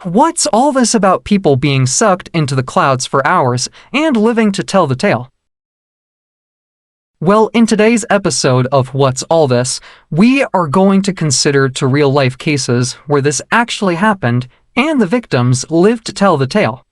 What's all this about people being sucked into the clouds for hours and living to tell the tale? Well, in today's episode of What's All This, we are going to consider two real-life cases where this actually happened and the victims lived to tell the tale.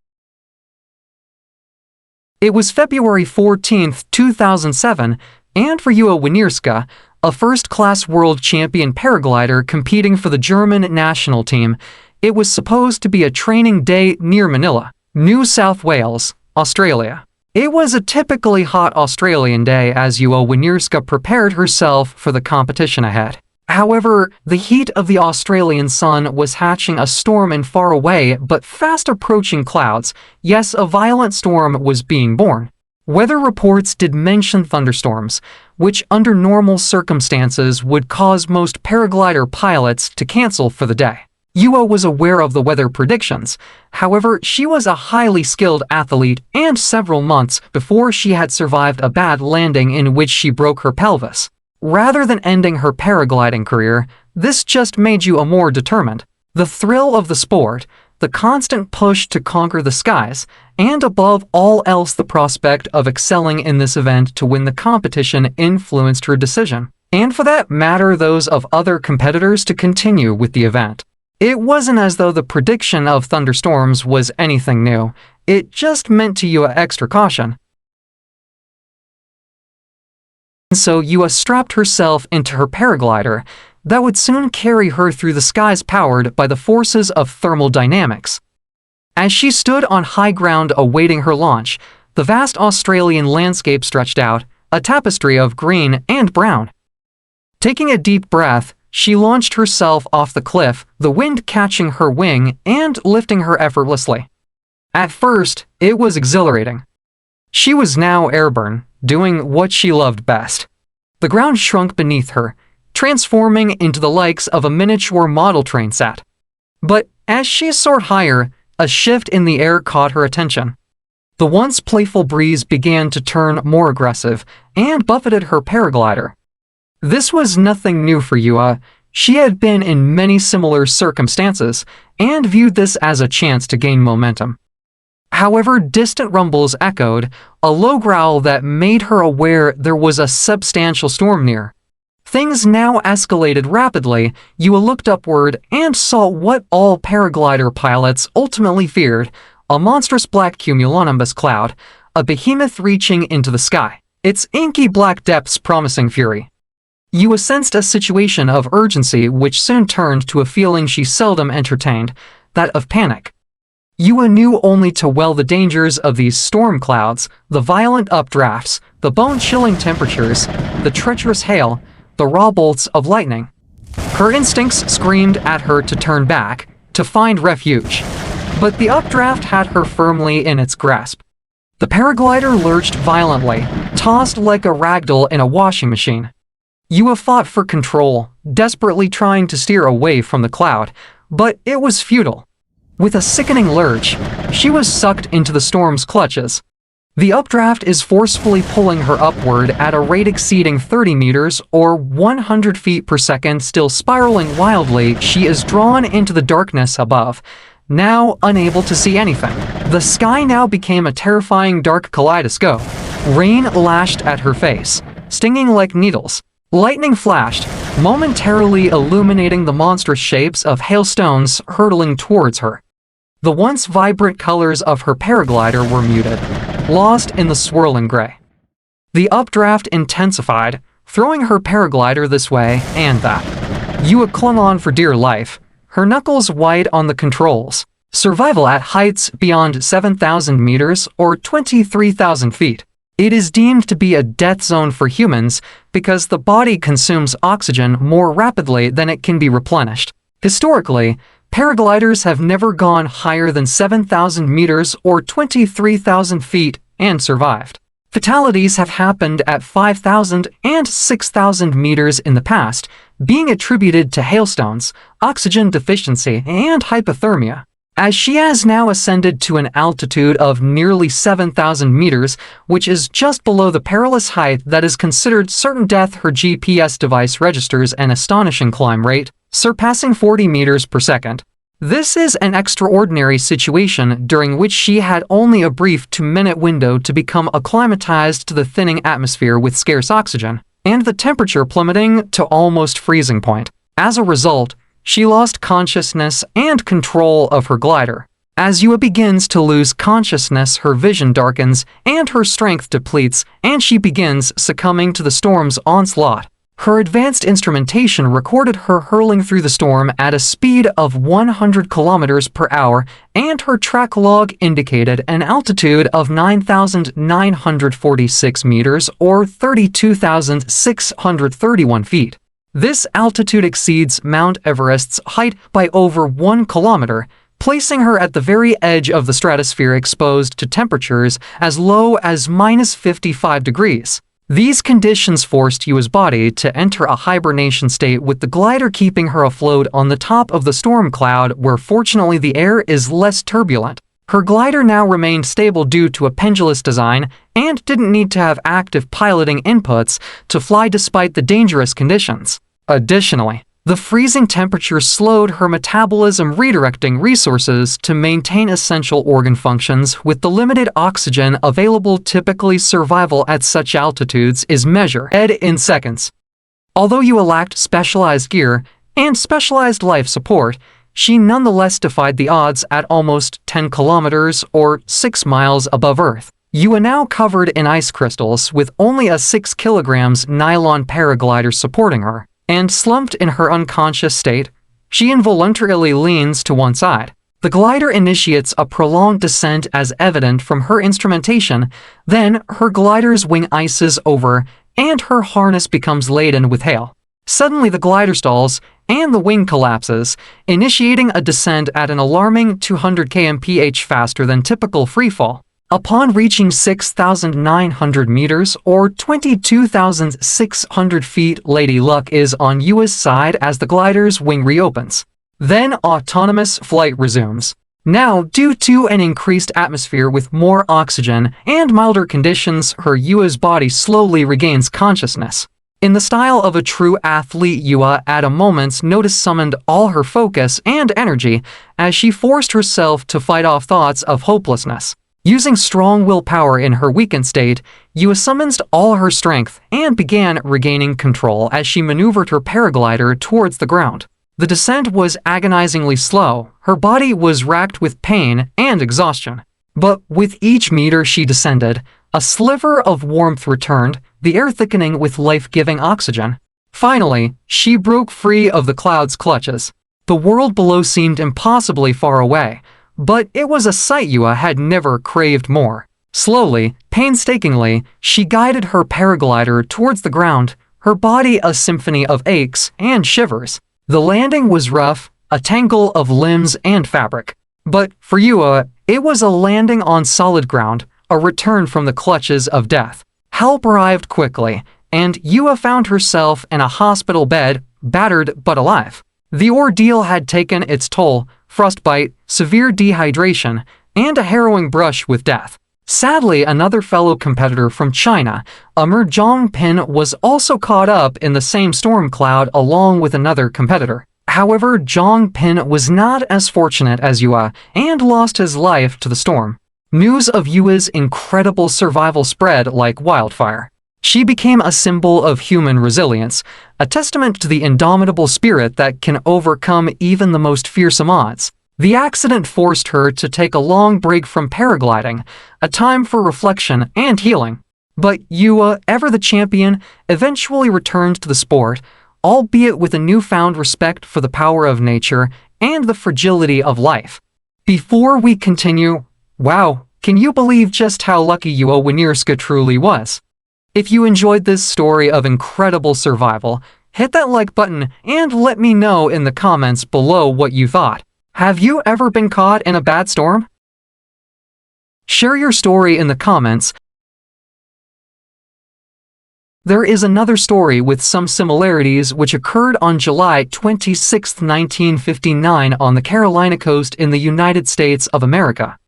It was February 14, 2007, and for Ewa Wiśnierska, a first-class world champion paraglider competing for the German national team, it was supposed to be a training day near Manila, New South Wales, Australia. It was a typically hot Australian day as Ewa Wiśnierska prepared herself for the competition ahead. However, the heat of the Australian sun was hatching a storm in faraway but fast-approaching clouds. Yes, a violent storm was being born. Weather reports did mention thunderstorms, which under normal circumstances would cause most paraglider pilots to cancel for the day. Ewa was aware of the weather predictions. However, she was a highly skilled athlete, and several months before she had survived a bad landing in which she broke her pelvis. Rather than ending her paragliding career, this just made Ewa more determined. The thrill of the sport, the constant push to conquer the skies, and above all else the prospect of excelling in this event to win the competition influenced her decision, and for that matter those of other competitors to continue with the event. It wasn't as though the prediction of thunderstorms was anything new. It just meant to Ewa extra caution. So Ewa strapped herself into her paraglider that would soon carry her through the skies powered by the forces of thermal dynamics. As she stood on high ground awaiting her launch, the vast Australian landscape stretched out, a tapestry of green and brown. Taking a deep breath, she launched herself off the cliff, the wind catching her wing and lifting her effortlessly. At first, it was exhilarating. She was now airborne, doing what she loved best. The ground shrunk beneath her, transforming into the likes of a miniature model train set. But as she soared higher, a shift in the air caught her attention. The once playful breeze began to turn more aggressive and buffeted her paraglider. This was nothing new for Ewa. She had been in many similar circumstances and viewed this as a chance to gain momentum. However, distant rumbles echoed, a low growl that made her aware there was a substantial storm near. Things now escalated rapidly. Ewa looked upward and saw what all paraglider pilots ultimately feared, a monstrous black cumulonimbus cloud, a behemoth reaching into the sky, its inky black depths promising fury. Ewa sensed a situation of urgency which soon turned to a feeling she seldom entertained, that of panic. Ewa knew only too well the dangers of these storm clouds, the violent updrafts, the bone-chilling temperatures, the treacherous hail, the raw bolts of lightning. Her instincts screamed at her to turn back, to find refuge. But the updraft had her firmly in its grasp. The paraglider lurched violently, tossed like a ragdoll in a washing machine. Ewa fought for control, desperately trying to steer away from the cloud, but it was futile. With a sickening lurch, she was sucked into the storm's clutches. The updraft is forcefully pulling her upward at a rate exceeding 30 meters or 100 feet per second. Still spiraling wildly, she is drawn into the darkness above, now unable to see anything. The sky now became a terrifying dark kaleidoscope. Rain lashed at her face, stinging like needles. Lightning flashed, momentarily illuminating the monstrous shapes of hailstones hurtling towards her. The once vibrant colors of her paraglider were muted, lost in the swirling gray. The updraft intensified, throwing her paraglider this way and that. Ewa clung on for dear life, her knuckles white on the controls. Survival at heights beyond 7,000 meters or 23,000 feet. It is deemed to be a death zone for humans because the body consumes oxygen more rapidly than it can be replenished. Historically, paragliders have never gone higher than 7,000 meters or 23,000 feet and survived. Fatalities have happened at 5,000 and 6,000 meters in the past, being attributed to hailstones, oxygen deficiency, and hypothermia. as she has now ascended to an altitude of nearly 7,000 meters, which is just below the perilous height that is considered certain death. Her GPS device registers an astonishing climb rate, surpassing 40 meters per second. This is an extraordinary situation during which she had only a brief 2-minute window to become acclimatized to the thinning atmosphere with scarce oxygen, and the temperature plummeting to almost freezing point. As a result, she lost consciousness and control of her glider. As Ewa begins to lose consciousness, her vision darkens and her strength depletes, and she begins succumbing to the storm's onslaught. Her advanced instrumentation recorded her hurling through the storm at a speed of 100 kilometers per hour, and her track log indicated an altitude of 9,946 meters or 32,631 feet. This altitude exceeds Mount Everest's height by over 1 kilometer, placing her at the very edge of the stratosphere, exposed to temperatures as low as -55 degrees. These conditions forced Ewa's body to enter a hibernation state, with the glider keeping her afloat on the top of the storm cloud, where fortunately the air is less turbulent. Her glider now remained stable due to a pendulous design and didn't need to have active piloting inputs to fly despite the dangerous conditions. Additionally, the freezing temperature slowed her metabolism, redirecting resources to maintain essential organ functions. With the limited oxygen available, typically survival at such altitudes is measured in seconds. Although Ewa lacked specialized gear and specialized life support, she nonetheless defied the odds at almost 10 kilometers or 6 miles above Earth. Ewa, now covered in ice crystals with only a 6 kilograms nylon paraglider supporting her, and slumped in her unconscious state, she involuntarily leans to one side. The glider initiates a prolonged descent as evident from her instrumentation, then her glider's wing ices over and her harness becomes laden with hail. Suddenly the glider stalls and the wing collapses, initiating a descent at an alarming 200 km/h faster than typical freefall. Upon reaching 6,900 meters or 22,600 feet, Lady Luck is on Ewa's side as the glider's wing reopens. Then autonomous flight resumes. Now, due to an increased atmosphere with more oxygen and milder conditions, Ewa's body slowly regains consciousness. In the style of a true athlete, Ewa at a moment's notice summoned all her focus and energy as she forced herself to fight off thoughts of hopelessness. Using strong willpower in her weakened state, Ewa summoned all her strength and began regaining control as she maneuvered her paraglider towards the ground. The descent was agonizingly slow. Her body was racked with pain and exhaustion. But with each meter she descended, a sliver of warmth returned, the air thickening with life-giving oxygen. Finally, she broke free of the cloud's clutches. The world below seemed impossibly far away, but it was a sight Ewa had never craved more. Slowly, painstakingly, she guided her paraglider towards the ground, her body a symphony of aches and shivers. The landing was rough, a tangle of limbs and fabric. But for Ewa, it was a landing on solid ground, a return from the clutches of death. Help arrived quickly, and Ewa found herself in a hospital bed, battered but alive. The ordeal had taken its toll: frostbite, severe dehydration, and a harrowing brush with death. Sadly, another fellow competitor from China, Zhang Pin, was also caught up in the same storm cloud along with another competitor. However, Zhang Pin was not as fortunate as Ewa and lost his life to the storm. News of Ewa's incredible survival spread like wildfire. She became a symbol of human resilience, a testament to the indomitable spirit that can overcome even the most fearsome odds. The accident forced her to take a long break from paragliding, a time for reflection and healing. But Ewa, ever the champion, eventually returned to the sport, albeit with a newfound respect for the power of nature and the fragility of life. Before we continue, wow, can you believe just how lucky Ewa Wiśnierska truly was? If you enjoyed this story of incredible survival, hit that like button and let me know in the comments below what you thought. Have you ever been caught in a bad storm? Share your story in the comments. There is another story with some similarities which occurred on July 26, 1959 on the Carolina coast in the United States of America.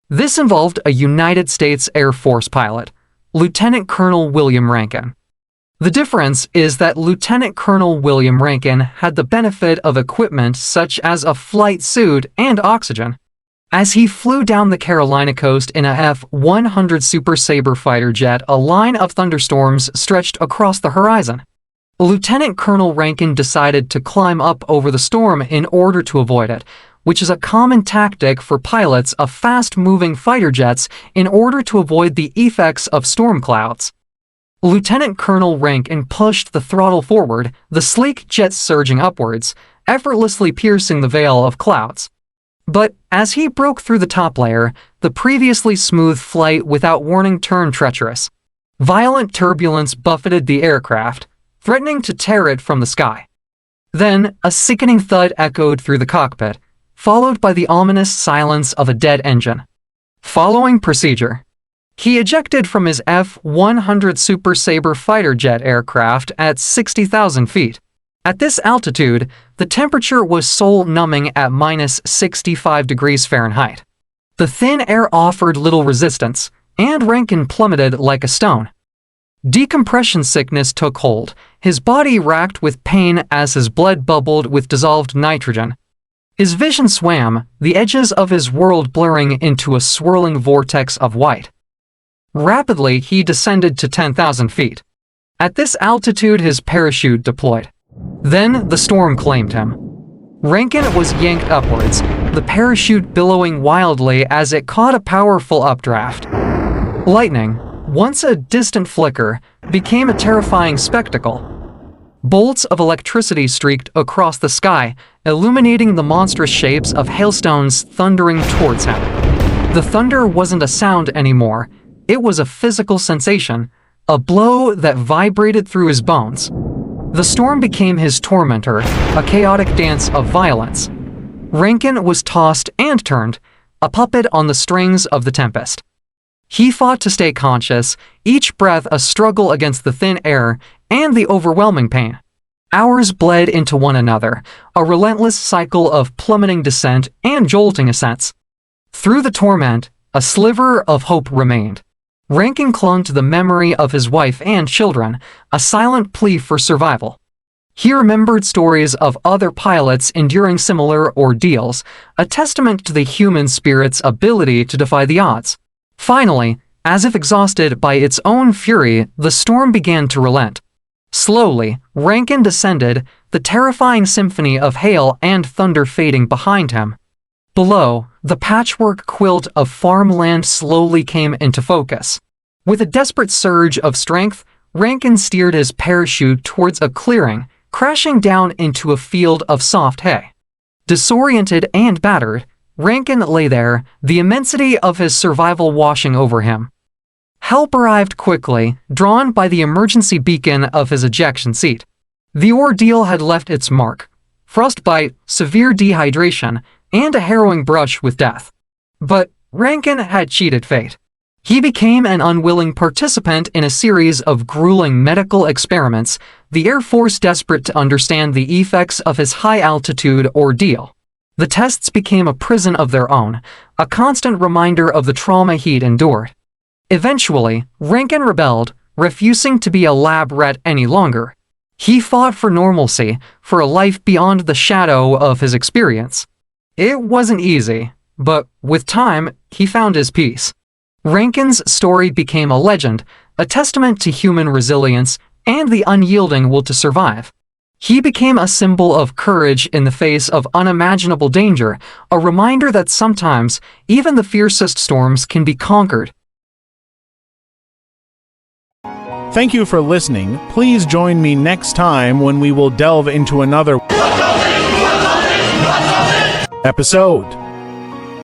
This involved a United States Air Force pilot, Lieutenant Colonel William Rankin. The difference is that Lieutenant Colonel William Rankin had the benefit of equipment such as a flight suit and oxygen. As he flew down the Carolina coast in a F-100 Super Sabre fighter jet, a line of thunderstorms stretched across the horizon. Lieutenant Colonel Rankin decided to climb up over the storm in order to avoid it, which is a common tactic for pilots of fast-moving fighter jets in order to avoid the effects of storm clouds. Lieutenant Colonel Rankin pushed the throttle forward, the sleek jet surging upwards, effortlessly piercing the veil of clouds. But as he broke through the top layer, the previously smooth flight without warning turned treacherous. Violent turbulence buffeted the aircraft, threatening to tear it from the sky. Then, a sickening thud echoed through the cockpit, followed by the ominous silence of a dead engine. Following procedure, he ejected from his F-100 Super Sabre fighter jet aircraft at 60,000 feet. At this altitude, the temperature was soul-numbing at minus 65 degrees Fahrenheit. The thin air offered little resistance, and Rankin plummeted like a stone. Decompression sickness took hold, his body racked with pain as his blood bubbled with dissolved nitrogen. His vision swam, the edges of his world blurring into a swirling vortex of white. Rapidly, he descended to 10,000 feet. At this altitude, his parachute deployed. Then the storm claimed him. Rankin was yanked upwards, the parachute billowing wildly as it caught a powerful updraft. Lightning, once a distant flicker, became a terrifying spectacle. Bolts of electricity streaked across the sky, illuminating the monstrous shapes of hailstones thundering towards him. The thunder wasn't a sound anymore, it was a physical sensation, a blow that vibrated through his bones. The storm became his tormentor, a chaotic dance of violence. Rankin was tossed and turned, a puppet on the strings of the tempest. He fought to stay conscious, each breath a struggle against the thin air and the overwhelming pain. Hours bled into one another, a relentless cycle of plummeting descent and jolting ascents. Through the torment, a sliver of hope remained. Rankin clung to the memory of his wife and children, a silent plea for survival. He remembered stories of other pilots enduring similar ordeals, a testament to the human spirit's ability to defy the odds. Finally, as if exhausted by its own fury, the storm began to relent. Slowly, Rankin descended, the terrifying symphony of hail and thunder fading behind him. Below, the patchwork quilt of farmland slowly came into focus. With a desperate surge of strength, Rankin steered his parachute towards a clearing, crashing down into a field of soft hay. Disoriented and battered, Rankin lay there, the immensity of his survival washing over him. Help arrived quickly, drawn by the emergency beacon of his ejection seat. The ordeal had left its mark: frostbite, severe dehydration, and a harrowing brush with death. But Rankin had cheated fate. He became an unwilling participant in a series of grueling medical experiments, the Air Force desperate to understand the effects of his high-altitude ordeal. The tests became a prison of their own, a constant reminder of the trauma he'd endured. Eventually, Rankin rebelled, refusing to be a lab rat any longer. He fought for normalcy, for a life beyond the shadow of his experience. It wasn't easy, but with time, he found his peace. Rankin's story became a legend, a testament to human resilience and the unyielding will to survive. He became a symbol of courage in the face of unimaginable danger, a reminder that sometimes, even the fiercest storms can be conquered. Thank you for listening. Please join me next time when we will delve into another episode.